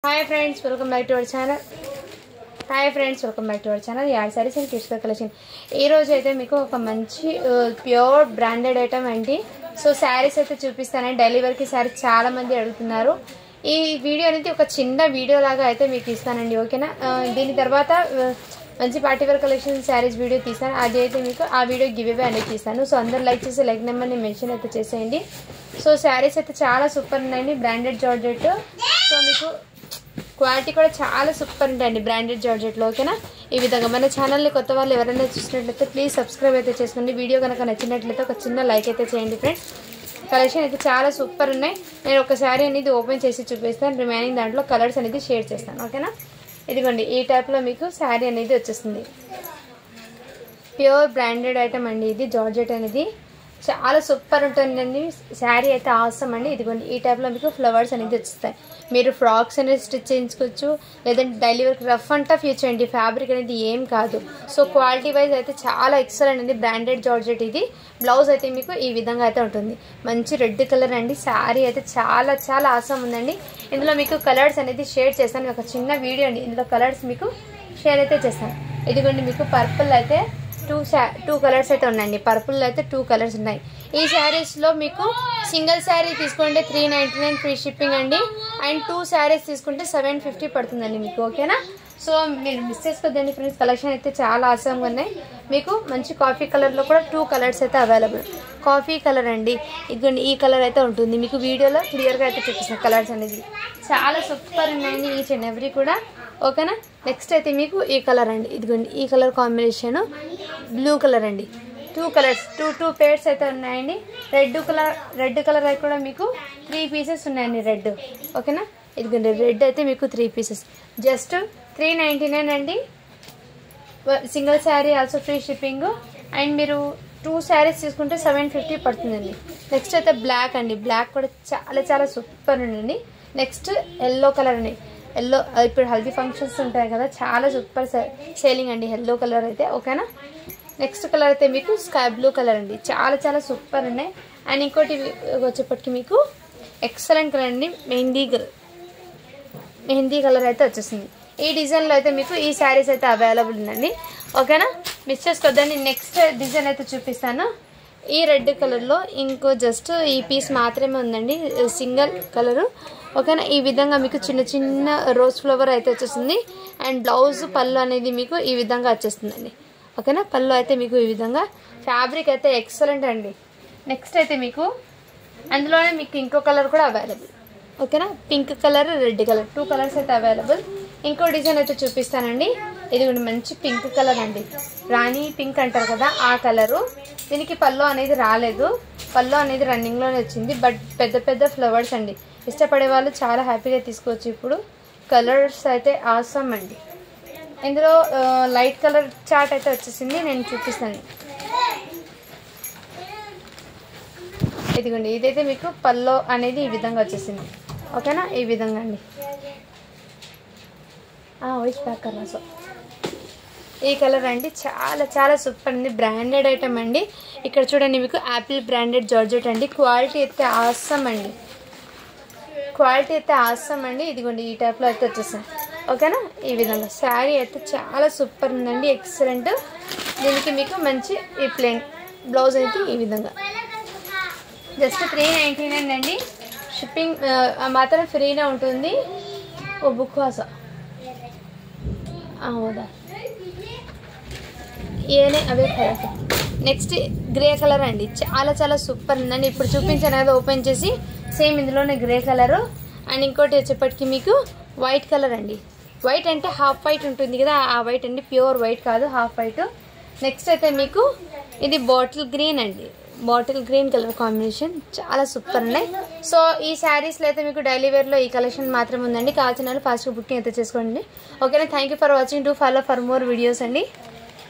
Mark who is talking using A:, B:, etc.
A: Hi friends, welcome back to our channel. Yard sarees and kids collection. Ee roju aithe meeku oka manchi pure branded item andi. So sarees aithe chupistanu. Daily wear ki saree chaala mandi adugutunnaru. Ee video anedi oka chinna video laga aithe meeku istanandi. Okay na? Dini tarvata మంచి party wear collection saris video తీసాను. అది అయితే మీకు ఆ video give away అనేది తీసాను. So అందరూ like చేసి లైక్ నెంబర్ని మెన్షన్ అయితే చేసేయండి. సో సారీస్ అయితే చాలా సూపర్ ఉన్నాయండి. Branded georgette. సో మీకు క్వాలిటీ కూడా చాలా సూపర్ ఉంటాయండి బ్రాండెడ్ జార్జెట్లో. ఓకేనా? ఈ విధంగా మన ఛానల్ని కొత్త వాళ్ళు ఎవరైనా చూసినట్లయితే ప్లీజ్ సబ్స్క్రైబ్ అయితే చేసుకోండి. వీడియో కనుక నచ్చినట్లయితే ఒక చిన్న లైక్ అయితే చేయండి ఫ్రెండ్స్. కలెక్షన్ అయితే చాలా సూపర్ ఉన్నాయి. నేను ఒక శారీ అనేది ఓపెన్ చేసి చూపిస్తాను. రిమైనింగ్ దాంట్లో కలర్స్ అనేది షేర్ చేస్తాను. ఓకేనా? ఇదిగోండి ఈ టైప్లో మీకు శారీ అనేది వచ్చేస్తుంది. ప్యూర్ బ్రాండెడ్ ఐటమ్ అండి. ఇది జార్జెట్ అనేది చాలా సూపర్ ఉంటుందండి. శారీ అయితే ఆసమ్ అండి. ఇదిగోండి ఈ టైప్లో మీకు ఫ్లవర్స్ అనేది వచ్చేస్తాయి. మీరు ఫ్రాక్స్ అనేది స్టిచ్ చేయించుకోవచ్చు, లేదంటే daily work rough and tough use చేయండి. ఫ్యాబ్రిక్ అనేది ఏం కాదు. సో క్వాలిటీ వైజ్ అయితే చాలా ఎక్సలెంట్ అండి. బ్రాండెడ్ జార్జెట్ ఇది. బ్లౌజ్ అయితే మీకు ఈ విధంగా అయితే ఉంటుంది. మంచి రెడ్ కలర్ అండి. శారీ అయితే చాలా చాలా ఆసమ్ ఉందండి. ఇందులో మీకు కలర్స్ అనేది షేర్ చేస్తాను. ఒక చిన్న వీడియో అండి. ఇందులో కలర్స్ మీకు షేర్ అయితే చేస్తాను. ఇదిగోండి మీకు పర్పుల్ అయితే టూ కలర్స్ అయితే ఉన్నాయండి. పర్పుల్ అయితే 2 కలర్స్ ఉన్నాయి. ఈ శారీస్లో మీకు సింగిల్ శారీ తీసుకుంటే 399 ఫ్రీ షిప్పింగ్ అండి. అండ్ 2 శారీస్ తీసుకుంటే 750 పడుతుందండి మీకు. ఓకేనా? సో మీరు మిస్ చేసుకోద్దండి ఫ్రెండ్స్. కలెక్షన్ అయితే చాలా ఆసంగా ఉన్నాయి. మీకు మంచి కాఫీ కలర్లో కూడా 2 కలర్స్ అయితే అవైలబుల్. కాఫీ కలర్ అండి. ఇదిగోండి ఈ కలర్ అయితే ఉంటుంది. మీకు వీడియోలో క్లియర్గా అయితే చూపిస్తాను కలర్స్ అనేది. చాలా సూపర్ ఉన్నాయండి ఈచ్ అండ్ ఎవ్రీ కూడా. ఓకేనా? నెక్స్ట్ అయితే మీకు ఈ కలర్ అండి. ఇదిగోండి ఈ కలర్ కాంబినేషన్ బ్లూ కలర్ అండి. 2 కలర్స్ టూ పేర్స్ అయితే ఉన్నాయండి. రెడ్ కలర్ అయితే కూడా మీకు 3 పీసెస్ ఉన్నాయండి రెడ్. ఓకేనా? ఇదిగోండి రెడ్ అయితే మీకు 3 పీసెస్ జస్ట్ 399 అండి. Single sari also free shipping. And మీరు 2 శారీస్ తీసుకుంటే 750 పడుతుందండి. నెక్స్ట్ అయితే బ్లాక్ అండి. బ్లాక్ కూడా చాలా చాలా సూపర్ ఉందండి. నెక్స్ట్ ఎల్లో కలర్ అండి. ఎల్లో ఇప్పుడు హల్దీ ఫంక్షన్స్ ఉంటాయి కదా, చాలా సూపర్ సేలింగ్ అండి ఎల్లో కలర్ అయితే. ఓకేనా? నెక్స్ట్ కలర్ అయితే మీకు స్కై బ్లూ కలర్ అండి. చాలా చాలా సూపర్ ఉన్నాయి. అండ్ ఇంకోటి వచ్చేప్పటికి మీకు ఎక్సలెంట్ కలర్ అండి. మెహందీ కలర్ అయితే వచ్చేసింది. ఈ డిజైన్లో అయితే మీకు ఈ శారీస్ అయితే అవైలబుల్ ఉందండి. ఓకేనా? మిస్ చేసుకోవద్దండి. నెక్స్ట్ డిజైన్ అయితే చూపిస్తాను. ఈ రెడ్ కలర్లో ఇంకో జస్ట్ ఈ పీస్ మాత్రమే ఉందండి, సింగిల్ కలరు. ఓకేనా? ఈ విధంగా మీకు చిన్న చిన్న రోజ్ ఫ్లవర్ అయితే వచ్చేస్తుంది. అండ్ బ్లౌజ్ పళ్ళు అనేది మీకు ఈ విధంగా వచ్చేస్తుందండి. ఓకేనా? పళ్ళు అయితే మీకు ఈ విధంగా. ఫ్యాబ్రిక్ అయితే ఎక్సలెంట్ అండి. నెక్స్ట్ అయితే మీకు అందులోనే మీకు ఇంకో కలర్ కూడా అవైలబుల్. ఓకేనా? Pink colour, red colour 2 colours అయితే అవైలబుల్. ఇంకో డిజైన్ అయితే చూపిస్తానండి. ఇది కూడా మంచి పింక్ కలర్ అండి. రాణి పింక్ అంటారు కదా, ఆ కలరు. దీనికి పళ్ళు అనేది రాలేదు. పళ్ళు అనేది రన్నింగ్లోనే వచ్చింది. బట్ పెద్ద పెద్ద ఫ్లవర్స్ అండి. ఇష్టపడే వాళ్ళు చాలా హ్యాపీగా తీసుకోవచ్చు. ఇప్పుడు కలర్స్ అయితే ఆసమ్ అండి. ఇందులో లైట్ కలర్ చార్ట్ అయితే వచ్చేసింది. నేను చూపిస్తాను. ఇదిగోండి ఇదైతే మీకు పళ్ళు అనేది ఈ విధంగా వచ్చేసింది. ఓకేనా? ఈ విధంగా అండి. వాయిస్ ప్యాక్ సో ఈ కలర్ అండి. చాలా చాలా సూపర్ అండి. బ్రాండెడ్ ఐటమ్ అండి. ఇక్కడ చూడండి మీకు యాపిల్ బ్రాండెడ్ జార్జెట్ అండి. క్వాలిటీ అయితే ఆసమ్ అండి. ఇదిగోండి ఈ టైప్లో అయితే వచ్చేసింది. ఓకేనా? ఈ విధంగా శారీ అయితే చాలా సూపర్ ఉందండి. ఎక్సలెంట్. దీనికి మీకు మంచి ఈ ప్లెయిన్ బ్లౌజ్ అయితే ఈ విధంగా జస్ట్ 399 అండి. షిప్పింగ్ మాత్రం ఫ్రీనే ఉంటుంది. ఓ బుక్ వాసా అవుదా ఏనే అవే కలర్. నెక్స్ట్ గ్రే కలర్ అండి. చాలా చాలా సూపర్ ఉందండి. ఇప్పుడు చూపించాను కదా ఓపెన్ చేసి, సేమ్ ఇందులోనే గ్రే కలరు. అండ్ ఇంకోటి వచ్చేప్పటికి మీకు వైట్ కలర్ అండి. వైట్ అంటే హాఫ్ వైట్ ఉంటుంది కదా, ఆ వైట్ అండి. ప్యూర్ వైట్ కాదు, హాఫ్ వైట్. నెక్స్ట్ అయితే మీకు ఇది బాటిల్ గ్రీన్ అండి. బాటిల్ గ్రీన్ కలర్ కాంబినేషన్ చాలా సూపర్ ఉన్నాయి. సో ఈ శారీస్లో అయితే మీకు డైలీ వేర్లో ఈ కలెక్షన్ మాత్రం ఉందండి. కావాల్సిన వాళ్ళు ఫాస్ట్గా బుకింగ్ అయితే చేసుకోండి. ఓకేనా? Thank you for watching. Do follow for more videos అండి.